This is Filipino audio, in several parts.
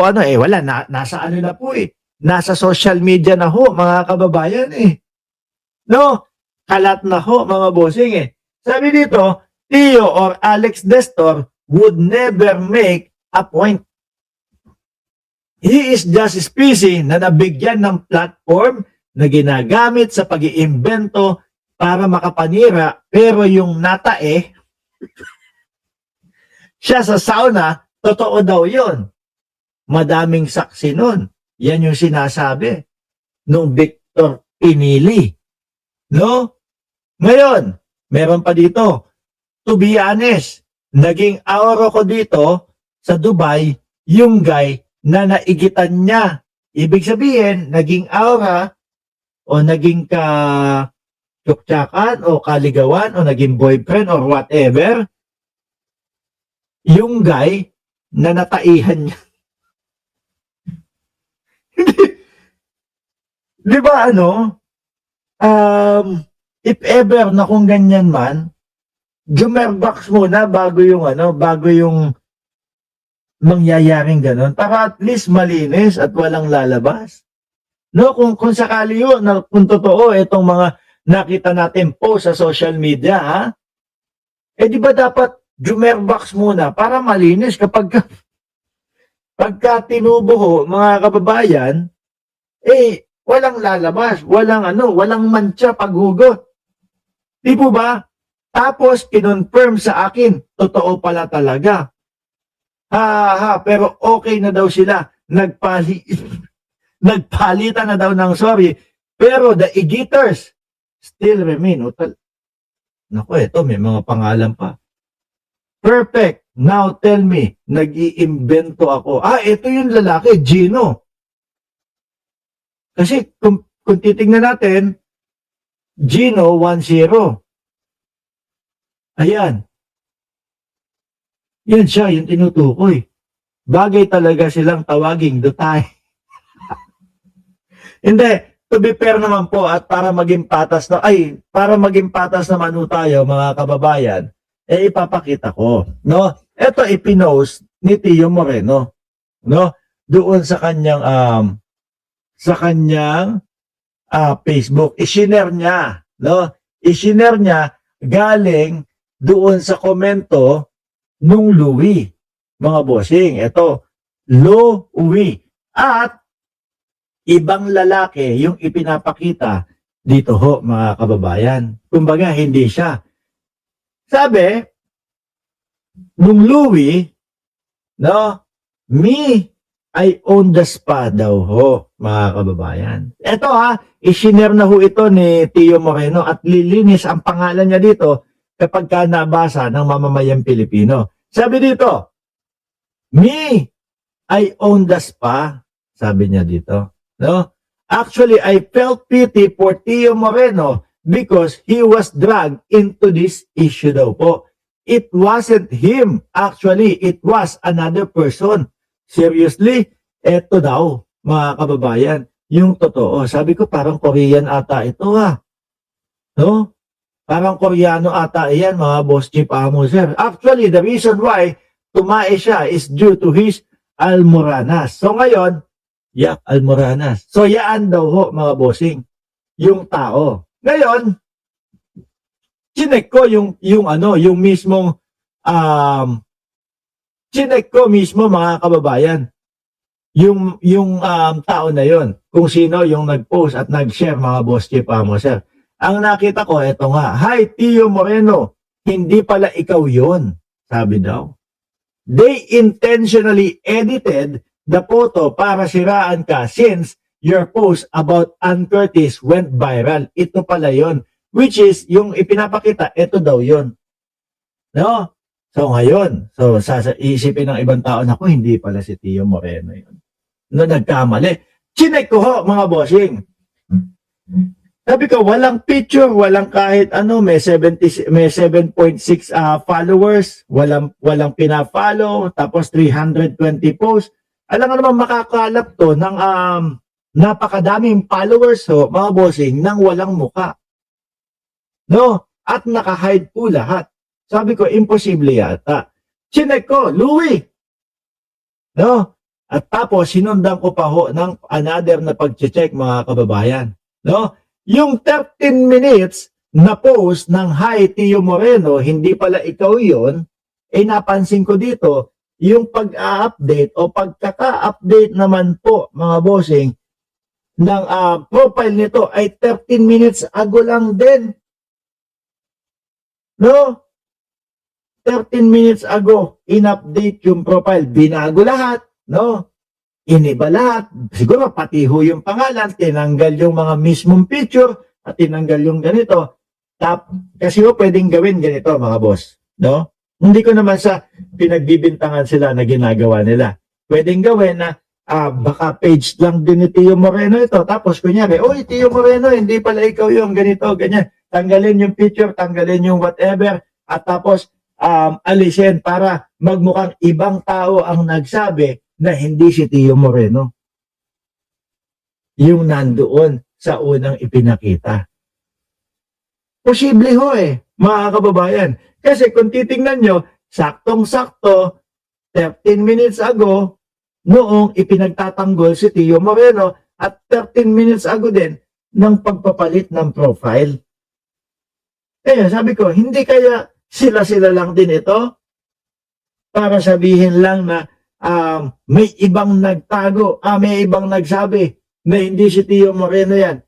po ano wala nasa ano na po nasa social media na ho mga kababayan no, kalat na ho mga bossing Sabi dito, Tio or Alex Destor would never make a point. He is just busy na nabigyan ng platform na ginagamit sa pag-iimbento para makapanira, pero yung natae siya sa sauna, totoo daw yun. Madaming saksi nun. Yan yung sinasabi nung Victor Pinili. No? Ngayon, meron pa dito. To be honest, naging aura ko dito sa Dubai, yung guy na naigitan niya. Ibig sabihin, naging aura o naging ka-tsuktsakan o kaligawan o naging boyfriend or whatever, yung guy na nataihan niya. Di ba if ever na kung ganyan man, jumerbox muna bago yung mangyayaring ganon para at least malinis at walang lalabas. No, kung sakali yun, kung totoo itong mga nakita natin post sa social media, di ba dapat jumerbox muna para malinis pagka tinubo ho, mga kababayan, walang lalabas, walang mantsa paghugot. Di po ba? Tapos, kinonfirm sa akin, totoo pala talaga. Pero okay na daw sila. Nagpalitan na daw ng sorry. Pero the Egitters still remain. Naku, ito, may mga pangalan pa. Perfect. Now tell me, nag-iimbento ako. Ito yung lalaki, Gino. Kasi kung titingnan natin, Gino 10. Ayan. Yan siya, yung tinutukoy. Bagay talaga silang tawaging dutay. Hindi, to be fair naman po at para maging patas naman tayo mga kababayan, ipapakita ko, no? Ito ipinost ni Tio Moreno, no? Doon sa kanyang Facebook, i-share niya, no? I-share niya galing doon sa komento nung Louie, mga bossing. Ito, Louie. At ibang lalaki yung ipinapakita dito ho, mga kababayan. Kumbaga, hindi siya. Sabi, nung Louie, no, me, I own the spa daw ho, mga kababayan. Ito i-share na ho ito ni Tio Moreno at lilinis ang pangalan niya dito kapag ka nabasa ng mamamayang Pilipino. Sabi dito, me, I own the spa, sabi niya dito. No? Actually, I felt pity for Tio Moreno because he was dragged into this issue daw po. It wasn't him. Actually, it was another person. Seriously, eto daw, mga kababayan, yung totoo. Sabi ko, parang Korean ata ito No? Parang Koreano ata yan, mga boss chief amo, sir. Actually, the reason why tumae siya is due to his almoranas. So ngayon, almoranas. So yaan daw ho, mga bossing, yung tao. Ngayon, chinek ko yung mismong chinek ko mismo, mga kababayan, yung tao na yon, kung sino yung nag-post at nag-share, mga boss chief amo, sir. Ang nakita ko, eto nga, "Hi, Tio Moreno, hindi pala ikaw yon," sabi daw. "They intentionally edited the photo para siraan ka since your post about Ann Curtis went viral." Ito pala yon, which is, yung ipinapakita, ito daw yon. No? So ngayon, iisipin ng ibang tao, naku, hindi pala si Tio Moreno yun. No, nagkamali. Chinek ko ho, mga bossing. Sabi ko, walang picture, walang kahit may 7.6 followers, walang pina-follow, tapos 320 posts. Alam nga naman makakalap to ng napakadaming followers mga bossing, nang walang muka. No? At naka-hide po lahat. Sabi ko, imposible yata. Chinek ko, Louie. No? At tapos, sinundan ko pa ho ng another na pag-check mga kababayan. No? Yung 13 minutes na post ng Hi Tio Moreno, hindi pala ikaw yon, napansin ko dito, yung pag-a-update o pagkaka-update naman po mga bossing ng profile nito ay 13 minutes ago lang din. No? 13 minutes ago, in-update yung profile. Binago lahat. No? Iniba lahat. Siguro pati ho yung pangalan, tinanggal yung mga mismong picture at tinanggal yung ganito. Kasi ho pwedeng gawin ganito mga boss. No? Hindi ko naman sa pinagbibintangan sila na ginagawa nila. Pwedeng gawin na baka page lang din ni Tio Moreno ito. Tapos kunyari, oy Tio Moreno, hindi pala ikaw yung ganito, ganyan. Tanggalin yung picture, tanggalin yung whatever. At tapos alisin para magmukhang ibang tao ang nagsabi na hindi si Tio Moreno yung nandoon sa unang ipinakita. Posible ho mga kababayan. Kasi kung titingnan nyo, saktong-sakto, 13 minutes ago, noong ipinagtatanggol si Tio Moreno at 13 minutes ago din ng pagpapalit ng profile. Kaya sabi ko, hindi kaya sila-sila lang din ito para sabihin lang na may ibang nagtago, may ibang nagsabi na hindi si Tio Moreno yan.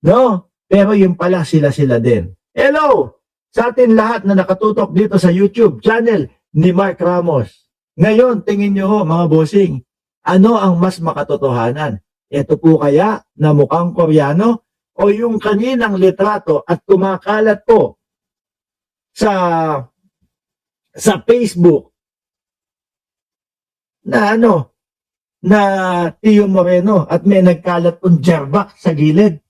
No, pero yung pala sila-sila din. Hello sa atin lahat na nakatutok dito sa YouTube channel ni Mark Ramos. Ngayon, tingin nyo ho mga bossing, ano ang mas makatotohanan? Ito po kaya na mukhang Koreano o yung kaninang litrato at kumakalat po sa Facebook na na Tio Moreno at may nagkalat pong jerbak sa gilid.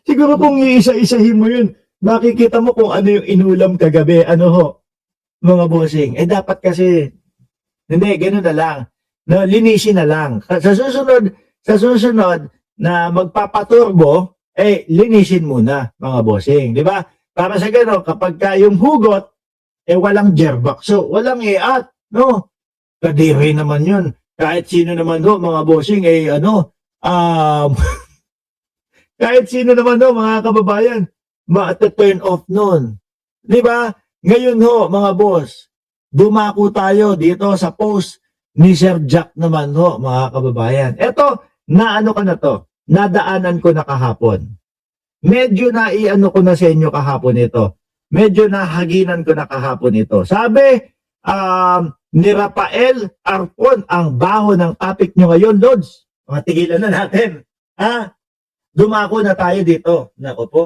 siguro kung iisa-isahin mo yun, makikita mo kung ano yung inulam kagabi, mga bossing. Dapat kasi, hindi, gano'n na lang. No, linisin na lang. Sa susunod na magpapaturbo, linisin muna, mga bossing. Di ba? Para sa gano'n, kapag yung hugot, walang jerbak. So, walang no? Kadiri naman yun. Kahit sino naman mga bossing, kahit sino naman mga kababayan, ma-turn off nun. Di ba? Ngayon mga boss, dumako tayo dito sa post ni Sir Jack naman mga kababayan. Eto, naano ko na to, nadaanan ko na kahapon. Medyo naiano ko na sa inyo kahapon ito. Medyo nahaginan ko na kahapon ito. Sabi, ni Rafael Arpon, ang baho ng topic nyo ngayon, Lods. Mga tigilan na natin. Dumako na tayo dito. Nako po.